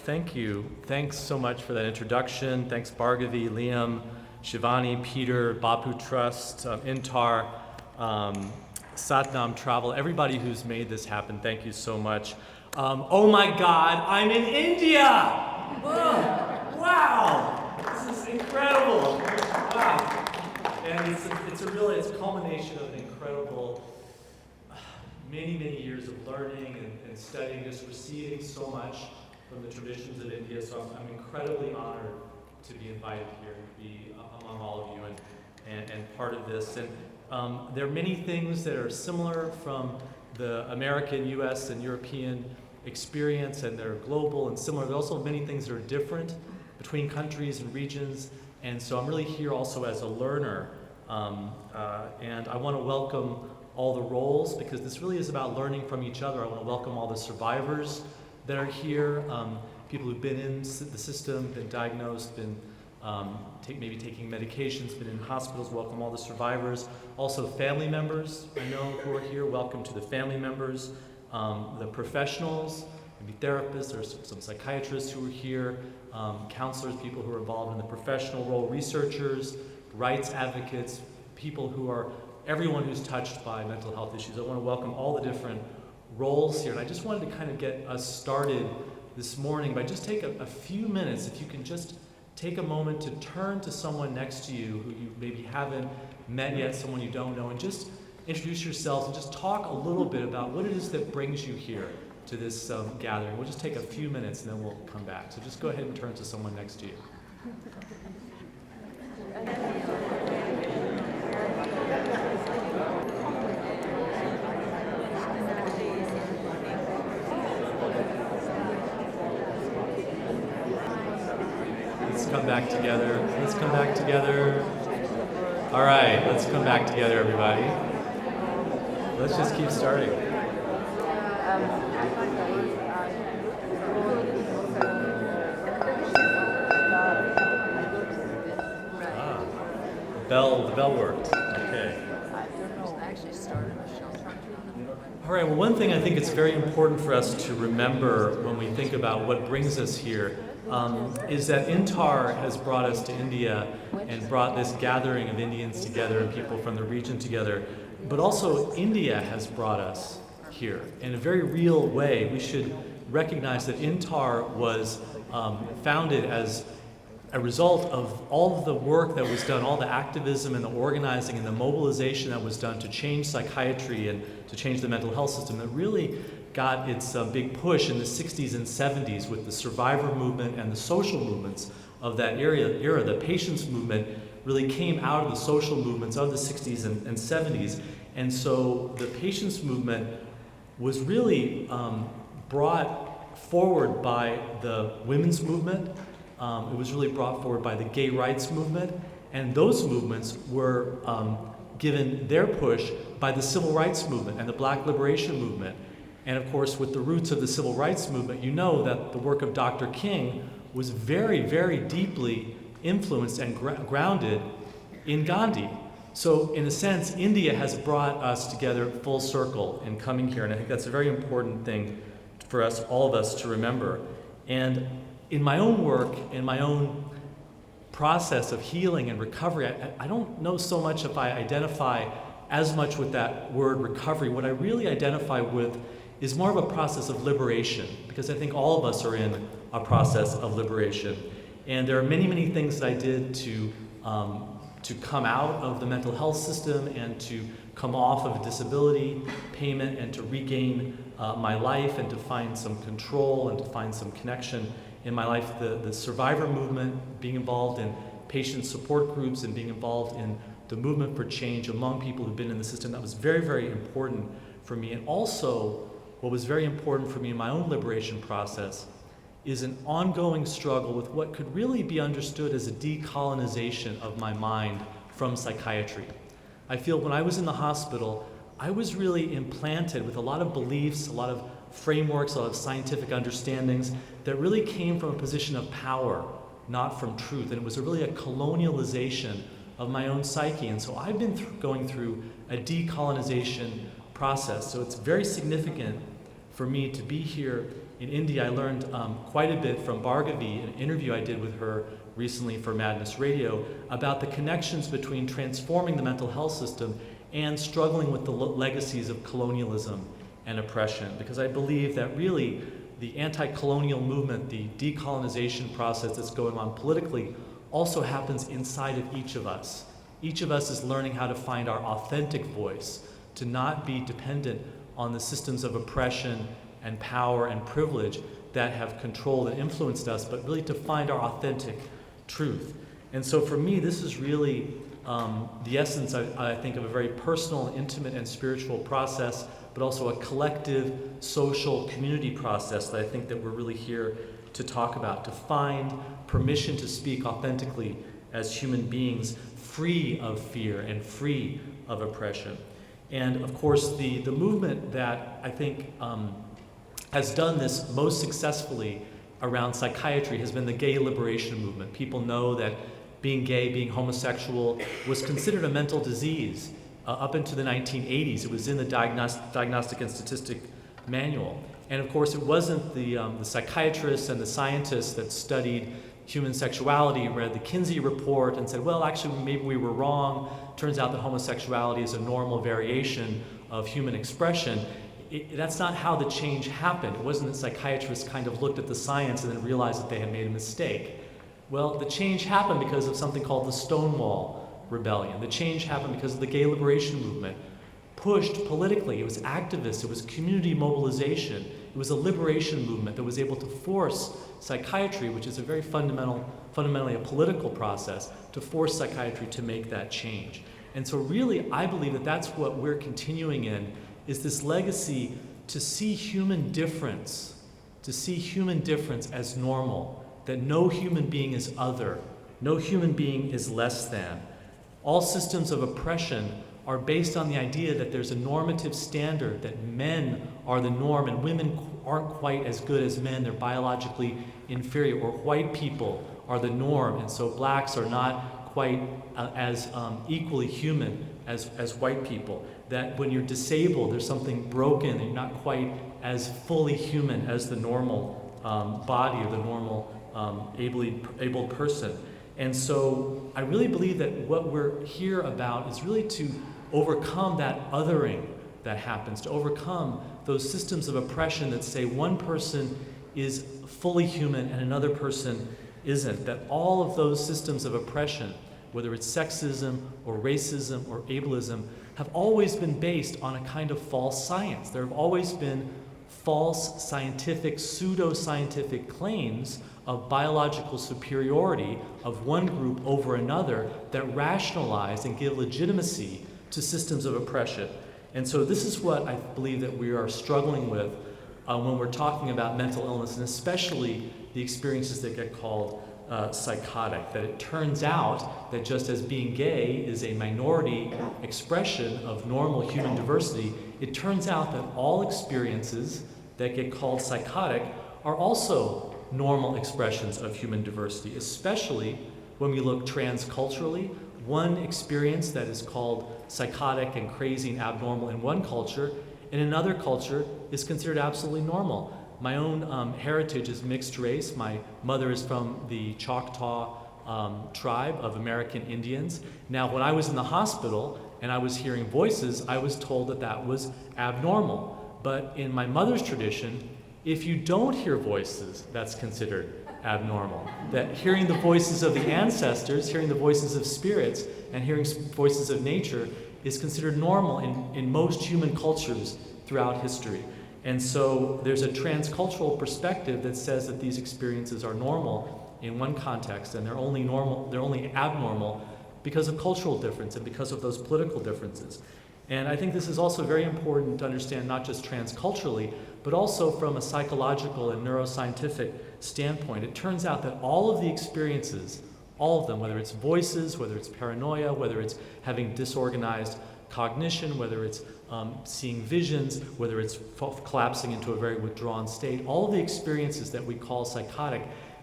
Thank you. Thanks so much for that introduction. Thanks Bhargavi, Liam, Shivani, Peter, Bapu Trust, INTAR, Satnam Travel, everybody who's made this happen, thank you so much. Oh my God, I'm in India! Oh, wow, this is incredible. Wow. And it's a culmination of an incredible many years of learning and studying, just receiving so much from the traditions of India. So I'm incredibly honored to be invited here, to be among all of you and part of this. And there are many things that are similar from the American, US, and European experience, and they're global and similar. There are also many things that are different between countries and regions. And so I'm really here also as a learner. And I want to welcome all the roles, because this really is about learning from each other. I want to welcome all the survivors that are here, people who've been in the system, been diagnosed, been maybe taking medications, been in hospitals. Welcome all the survivors. Also family members I know who are here. Welcome to the family members. The professionals, maybe therapists, there's some psychiatrists who are here, counselors, people who are involved in the professional role, researchers, rights advocates, people who are everyone who's touched by mental health issues. I want to welcome all the different roles here. And I just wanted to kind of get us started this morning by just take a few minutes, if you can just take a moment to turn to someone next to you who you maybe haven't met yet, someone you don't know, and just introduce yourselves and just talk a little bit about what it is that brings you here to this gathering. We'll just take a few minutes and then we'll come back. So just go ahead and turn to someone next to you. Come back together. Let's come back together. All right, let's come back together, everybody. Let's just keep starting. The bell worked. Okay. All right, well, one thing I think it's very important for us to remember when we think about what brings us here is that INTAR has brought us to India and brought this gathering of Indians together and people from the region together. But also India has brought us here in a very real way. We should recognize that INTAR was founded as a result of all of the work that was done, all the activism and the organizing and the mobilization that was done to change psychiatry and to change the mental health system that really got its big push in the 60s and 70s with the survivor movement and the social movements of that era. The patients movement really came out of the social movements of the 60s and 70s. And so the patients movement was really brought forward by the women's movement. It was really brought forward by the gay rights movement. And those movements were given their push by the civil rights movement and the black liberation movement. And of course, with the roots of the civil rights movement, you know that the work of Dr. King was very deeply influenced and grounded in Gandhi. So in a sense, India has brought us together full circle in coming here, and I think that's a very important thing for us, all of us, to remember. And in my own work, in my own process of healing and recovery, I don't know so much if I identify as much with that word recovery. What I really identify with is more of a process of liberation, because I think all of us are in a process of liberation. And there are many things that I did to come out of the mental health system and to come off of disability payment and to regain my life and to find some control and to find some connection in my life. The survivor movement, being involved in patient support groups and being involved in the movement for change among people who've been in the system, that was very important for me. And also, what was very important for me in my own liberation process is an ongoing struggle with what could really be understood as a decolonization of my mind from psychiatry. I feel when I was in the hospital, I was really implanted with a lot of beliefs, a lot of frameworks, a lot of scientific understandings that really came from a position of power, not from truth. And it was really a colonialization of my own psyche. And so I've been going through a decolonization process. So it's very significant for me to be here in India, I learned quite a bit from Bhargavi, an interview I did with her recently for Madness Radio, about the connections between transforming the mental health system and struggling with the legacies of colonialism and oppression. Because I believe that really the anti-colonial movement, the decolonization process that's going on politically, also happens inside of each of us. Each of us is learning how to find our authentic voice, to not be dependent on the systems of oppression and power and privilege that have controlled and influenced us, but really to find our authentic truth. And so for me, this is really the essence, I think, of a very personal, intimate, and spiritual process, but also a collective, social, community process that I think that we're really here to talk about, to find permission to speak authentically as human beings, free of fear and free of oppression. And of course, the movement that I think has done this most successfully around psychiatry has been the gay liberation movement. People know that being gay, being homosexual was considered a mental disease up into the 1980s. It was in the Diagnostic and Statistic Manual. And of course, it wasn't the psychiatrists and the scientists that studied human sexuality, read the Kinsey report and said, well, actually, maybe we were wrong. Turns out that homosexuality is a normal variation of human expression. That's not how the change happened. It wasn't that psychiatrists kind of looked at the science and then realized that they had made a mistake. Well, the change happened because of something called the Stonewall Rebellion. The change happened because of the gay liberation movement. Pushed politically, it was activists, it was community mobilization, it was a liberation movement that was able to force psychiatry, which is a very fundamentally a political process, to force psychiatry to make that change. And so really, I believe that that's what we're continuing in, is this legacy to see human difference as normal, that no human being is other, no human being is less than. All systems of oppression are based on the idea that there's a normative standard, that men are the norm and women aren't quite as good as men, they're biologically inferior, or white people are the norm, and so blacks are not quite as equally human as white people. That when you're disabled, there's something broken, and you're not quite as fully human as the normal body or the normal abled person. And so I really believe that what we're here about is really to overcome that othering that happens, to overcome those systems of oppression that say one person is fully human and another person isn't. That all of those systems of oppression, whether it's sexism or racism or ableism, have always been based on a kind of false science. There have always been false scientific, pseudo-scientific claims of biological superiority of one group over another that rationalize and give legitimacy to systems of oppression. And so this is what I believe that we are struggling with when we're talking about mental illness, and especially the experiences that get called psychotic. That it turns out that just as being gay is a minority expression of normal human diversity, it turns out that all experiences that get called psychotic are also normal expressions of human diversity, especially when we look transculturally. One experience that is called psychotic and crazy and abnormal in one culture, in another culture is considered absolutely normal. My own heritage is mixed race. My mother is from the Choctaw tribe of American Indians. Now, when I was in the hospital and I was hearing voices, I was told that that was abnormal. But in my mother's tradition, if you don't hear voices, that's considered abnormal. That hearing the voices of the ancestors, hearing the voices of spirits, and hearing voices of nature is considered normal in most human cultures throughout history. And so there's a transcultural perspective that says that these experiences are normal in one context, and they're only abnormal because of cultural difference and because of those political differences. And I think this is also very important to understand, not just transculturally, but also from a psychological and neuroscientific standpoint. It turns out that all of the experiences, all of them, whether it's voices, whether it's paranoia, whether it's having disorganized cognition, whether it's seeing visions, whether it's collapsing into a very withdrawn state, all of the experiences that we call psychotic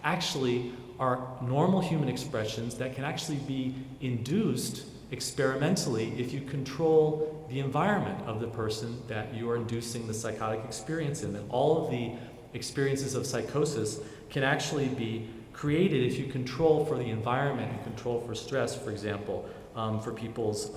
actually are normal human expressions that can actually be induced experimentally if you control the environment of the person that you are inducing the psychotic experience in. That all of the experiences of psychosis can actually be created if you control for the environment and control for stress, for example, for people's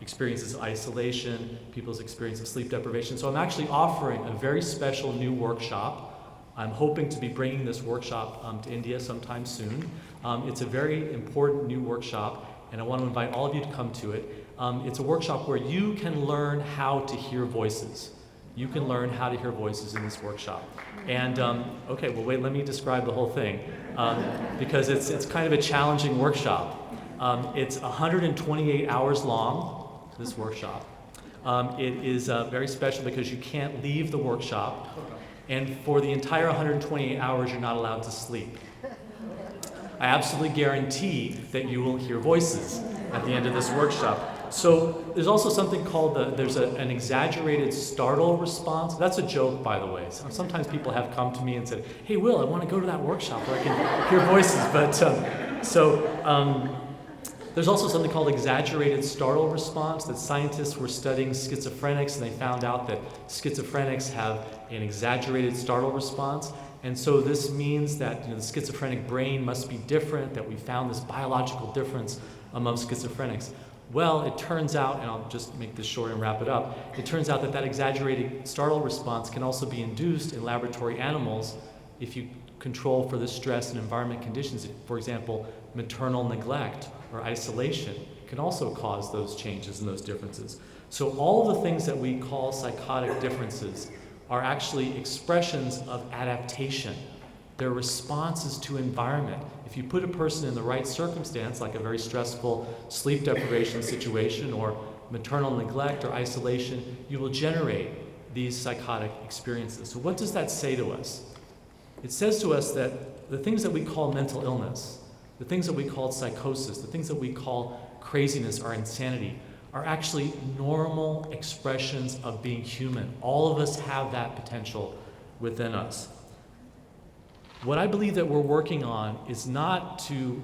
experiences of isolation, people's experience of sleep deprivation. So I'm actually offering a very special new workshop. I'm hoping to be bringing this workshop to India sometime soon. It's a very important new workshop, and I want to invite all of you to come to it. It's a workshop where you can learn how to hear voices. You can learn how to hear voices in this workshop. And, okay, well wait, let me describe the whole thing, because it's kind of a challenging workshop. It's 128 hours long, this workshop. It is very special because you can't leave the workshop, and for the entire 128 hours you're not allowed to sleep. I absolutely guarantee that you will hear voices at the end of this workshop. So there's also something called an exaggerated startle response. That's a joke, by the way. Sometimes people have come to me and said, "Hey, Will, I want to go to that workshop where I can hear voices." But there's also something called exaggerated startle response, that scientists were studying schizophrenics and they found out that schizophrenics have an exaggerated startle response. And so this means that the schizophrenic brain must be different, that we found this biological difference among schizophrenics. Well, it turns out, and I'll just make this short and wrap it up, it turns out that exaggerated startle response can also be induced in laboratory animals if you control for the stress and environment conditions. For example, maternal neglect or isolation can also cause those changes and those differences. So all of the things that we call psychotic differences are actually expressions of adaptation. They're responses to environment. If you put a person in the right circumstance, like a very stressful sleep deprivation situation or maternal neglect or isolation, you will generate these psychotic experiences. So what does that say to us? It says to us that the things that we call mental illness, the things that we call psychosis, the things that we call craziness or insanity, are actually normal expressions of being human. All of us have that potential within us. What I believe that we're working on is not to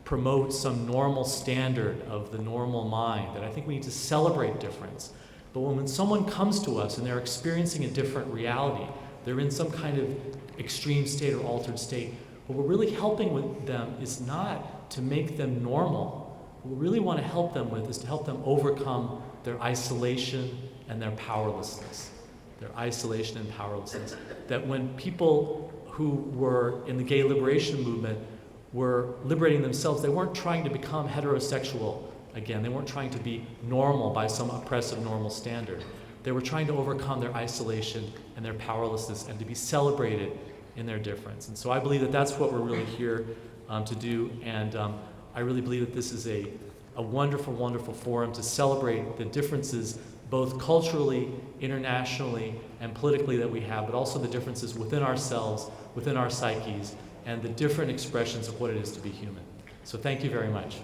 promote some normal standard of the normal mind, that I think we need to celebrate difference. But when someone comes to us and they're experiencing a different reality, they're in some kind of extreme state or altered state, what we're really helping with them is not to make them normal. What we really want to help them with is to help them overcome their isolation and their powerlessness. Their isolation and powerlessness. That when people who were in the gay liberation movement were liberating themselves, they weren't trying to become heterosexual again. They weren't trying to be normal by some oppressive normal standard. They were trying to overcome their isolation and their powerlessness and to be celebrated in their difference. And so I believe that that's what we're really here to do. And I really believe that this is a wonderful, wonderful forum to celebrate the differences both culturally, internationally, and politically that we have, but also the differences within ourselves, within our psyches, and the different expressions of what it is to be human. So thank you very much.